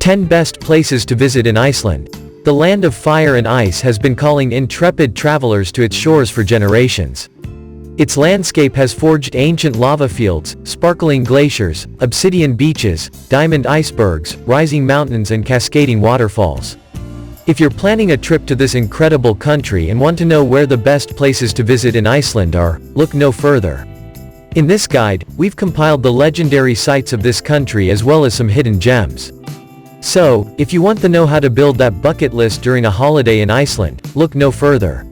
10 Best Places to Visit in Iceland. The land of fire and ice has been calling intrepid travelers to its shores for generations. Its landscape has forged ancient lava fields, sparkling glaciers, obsidian beaches, diamond icebergs, rising mountains and cascading waterfalls. If you're planning a trip to this incredible country and want to know where the best places to visit in Iceland are, look no further. In this guide, we've compiled the legendary sites of this country as well as some hidden gems. So, if you want to know how to build that bucket list during a holiday in Iceland, look no further.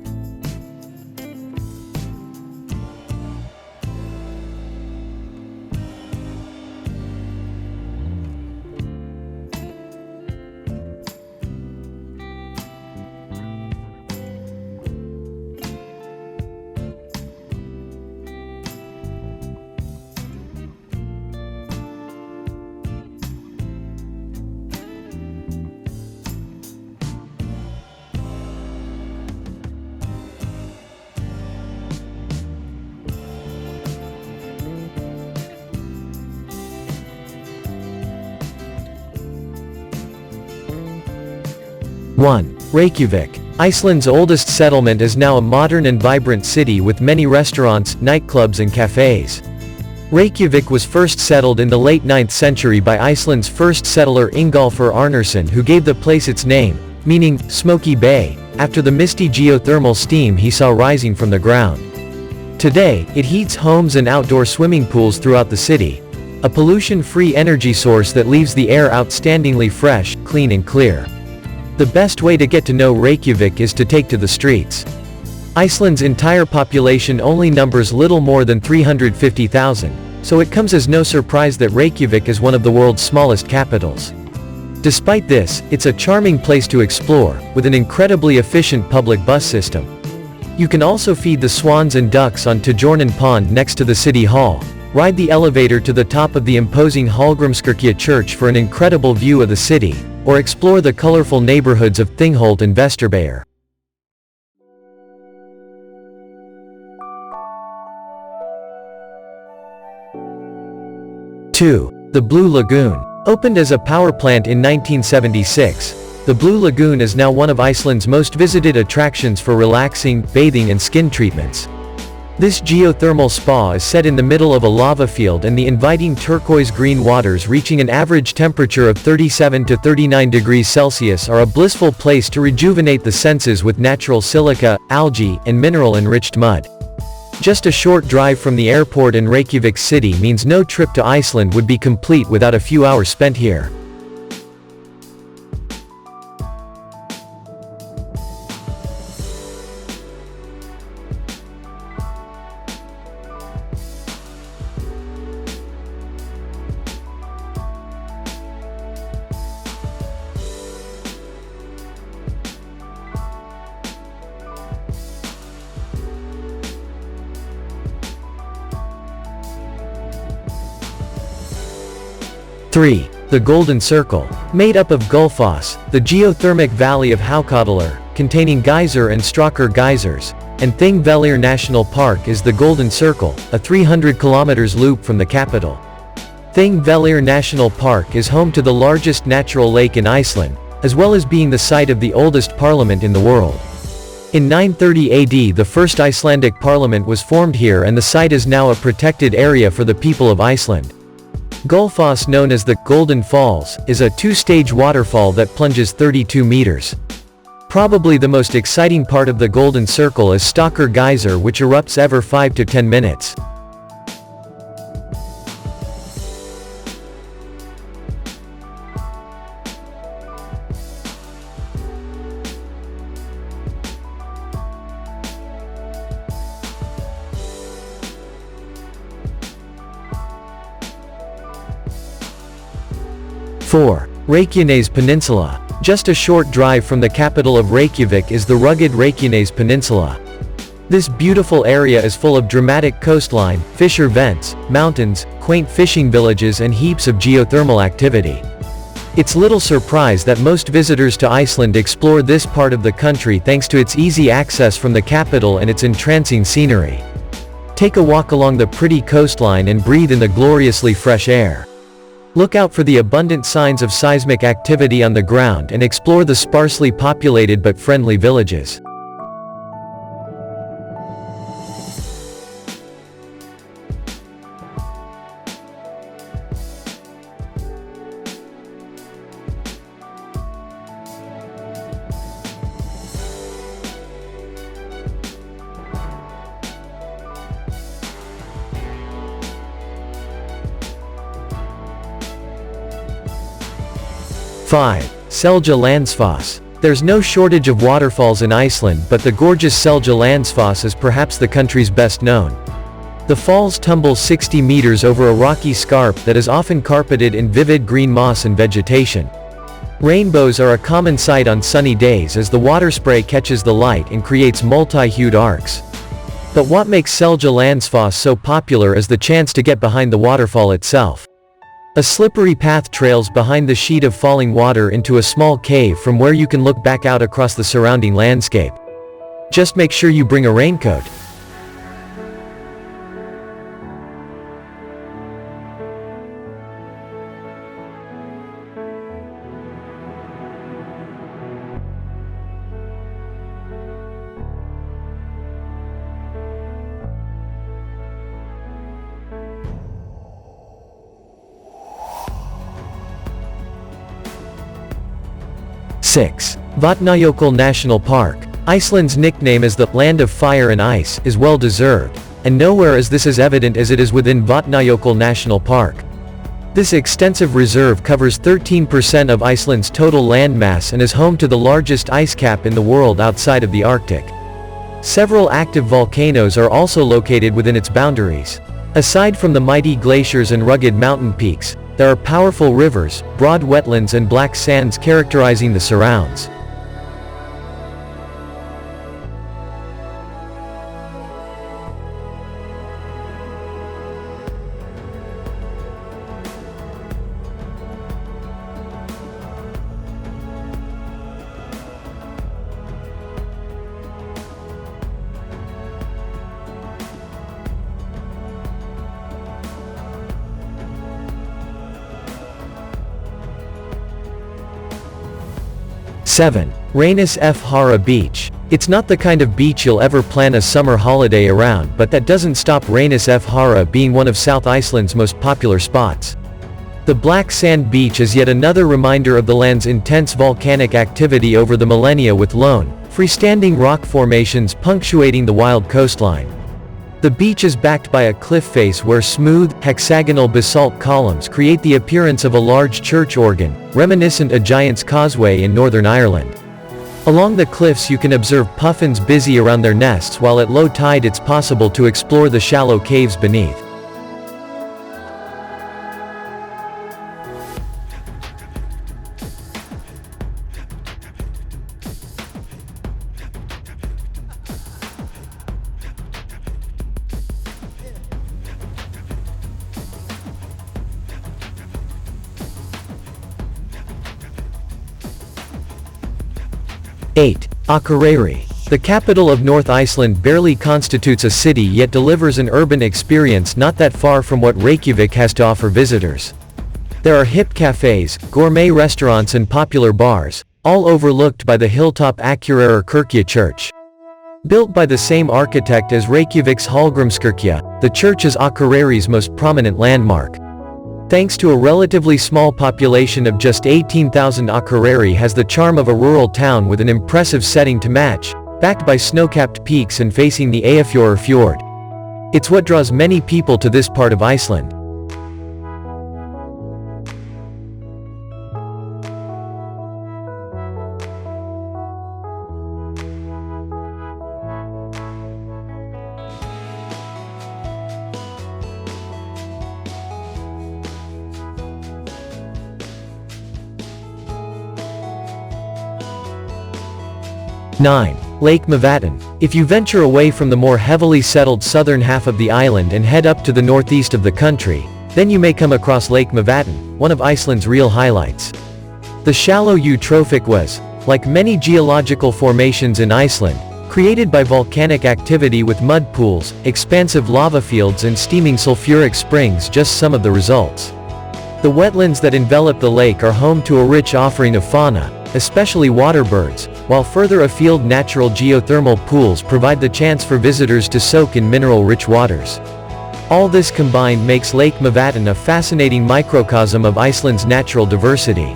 One. Reykjavik. Iceland's oldest settlement is now a modern and vibrant city with many restaurants, nightclubs and cafes. Reykjavik was first settled in the late 9th century by Iceland's first settler Ingolfur Arnarsson, who gave the place its name, meaning Smoky Bay, after the misty geothermal steam he saw rising from the ground. Today, it heats homes and outdoor swimming pools throughout the city, a pollution-free energy source that leaves the air outstandingly fresh, clean and clear. The best way to get to know Reykjavik is to take to the streets. Iceland's entire population only numbers little more than 350,000, so it comes as no surprise that Reykjavik is one of the world's smallest capitals. Despite this, it's a charming place to explore, with an incredibly efficient public bus system. You can also feed the swans and ducks on Tjornin Pond next to the city hall, ride the elevator to the top of the imposing Hallgrímskirkja church for an incredible view of the city, or explore the colorful neighborhoods of Thingholt and Vesterbayr. 2. The Blue Lagoon. Opened as a power plant in 1976, the Blue Lagoon is now one of Iceland's most visited attractions for relaxing, bathing and skin treatments. This geothermal spa is set in the middle of a lava field, and the inviting turquoise-green waters reaching an average temperature of 37 to 39 degrees Celsius are a blissful place to rejuvenate the senses with natural silica, algae, and mineral-enriched mud. Just a short drive from the airport in Reykjavik City means no trip to Iceland would be complete without a few hours spent here. 3. The Golden Circle. Made up of Gullfoss, the geothermic valley of Hákarlar, containing geyser and Strákar geysers, and Thingvellir National Park is the Golden Circle, a 300 km loop from the capital. Thingvellir National Park is home to the largest natural lake in Iceland, as well as being the site of the oldest parliament in the world. In 930 AD, the first Icelandic parliament was formed here, and the site is now a protected area for the people of Iceland. Gullfoss, known as the Golden Falls, is a two-stage waterfall that plunges 32 meters. Probably the most exciting part of the Golden Circle is Strákar geyser, which erupts every 5 to 10 minutes. 4. Reykjanes Peninsula. Just a short drive from the capital of Reykjavik is the rugged Reykjanes Peninsula. This beautiful area is full of dramatic coastline, fissure vents, mountains, quaint fishing villages and heaps of geothermal activity. It's little surprise that most visitors to Iceland explore this part of the country thanks to its easy access from the capital and its entrancing scenery. Take a walk along the pretty coastline and breathe in the gloriously fresh air. Look out for the abundant signs of seismic activity on the ground and explore the sparsely populated but friendly villages. Five. Seljalandsfoss. There's no shortage of waterfalls in Iceland, but the gorgeous Seljalandsfoss is perhaps the country's best known. The falls tumble 60 meters over a rocky scarp that is often carpeted in vivid green moss and vegetation. Rainbows are a common sight on sunny days as the water spray catches the light and creates multi-hued arcs. But what makes Seljalandsfoss so popular is the chance to get behind the waterfall itself. A slippery path trails behind the sheet of falling water into a small cave from where you can look back out across the surrounding landscape. Just make sure you bring a raincoat. Six. Vatnajokull National Park. Iceland's nickname as the "Land of Fire and Ice" is well deserved, and nowhere is this as evident as it is within Vatnajokull National Park. This extensive reserve covers 13% of Iceland's total landmass and is home to the largest ice cap in the world outside of the Arctic. Several active volcanoes are also located within its boundaries. Aside from the mighty glaciers and rugged mountain peaks, there are powerful rivers, broad wetlands and black sands characterizing the surrounds. Seven. Reinisfjara Beach. It's not the kind of beach you'll ever plan a summer holiday around, but that doesn't stop Reinisfjara being one of South Iceland's most popular spots. The black sand beach is yet another reminder of the land's intense volcanic activity over the millennia, with lone, freestanding rock formations punctuating the wild coastline. The beach is backed by a cliff face where smooth, hexagonal basalt columns create the appearance of a large church organ, reminiscent of Giant's Causeway in Northern Ireland. Along the cliffs you can observe puffins busy around their nests, while at low tide it's possible to explore the shallow caves beneath. Eight. Akureyri. The capital of North Iceland barely constitutes a city, yet delivers an urban experience not that far from what Reykjavik has to offer visitors. There are hip cafes, gourmet restaurants and popular bars, all overlooked by the hilltop Akureyri Kirkja church. Built by the same architect as Reykjavik's Hallgrímskirkja, the church is Akureyri's most prominent landmark. Thanks to a relatively small population of just 18,000, Akareri has the charm of a rural town with an impressive setting to match, backed by snow-capped peaks and facing the Eyjafjörður fjord. It's what draws many people to this part of Iceland. Nine. Lake Mvatn. If you venture away from the more heavily settled southern half of the island and head up to the northeast of the country, then you may come across Lake Mvatn, one of Iceland's real highlights. The shallow eutrophic was, like many geological formations in Iceland, created by volcanic activity, with mud pools, expansive lava fields and steaming sulfuric springs just some of the results. The wetlands that envelop the lake are home to a rich offering of fauna, especially waterbirds, while further afield natural geothermal pools provide the chance for visitors to soak in mineral-rich waters. All this combined makes Lake Mvatn a fascinating microcosm of Iceland's natural diversity.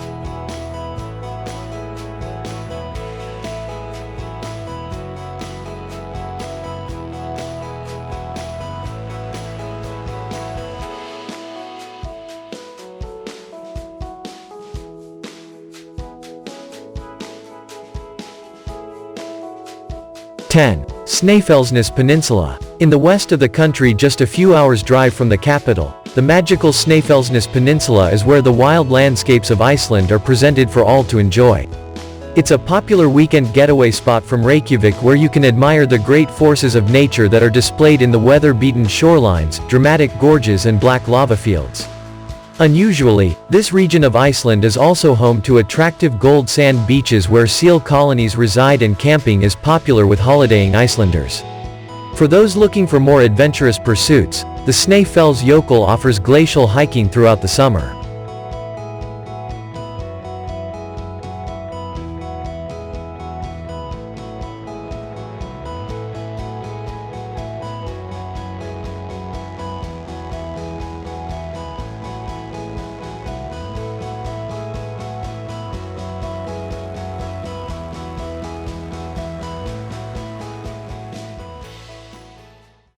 Snaefellsnes Peninsula. In the west of the country, just a few hours' drive from the capital, the magical Snaefellsnes Peninsula is where the wild landscapes of Iceland are presented for all to enjoy. It's a popular weekend getaway spot from Reykjavik where you can admire the great forces of nature that are displayed in the weather-beaten shorelines, dramatic gorges and black lava fields. Unusually, this region of Iceland is also home to attractive gold sand beaches where seal colonies reside, and camping is popular with holidaying Icelanders. For those looking for more adventurous pursuits, the Snaefellsjökull offers glacial hiking throughout the summer.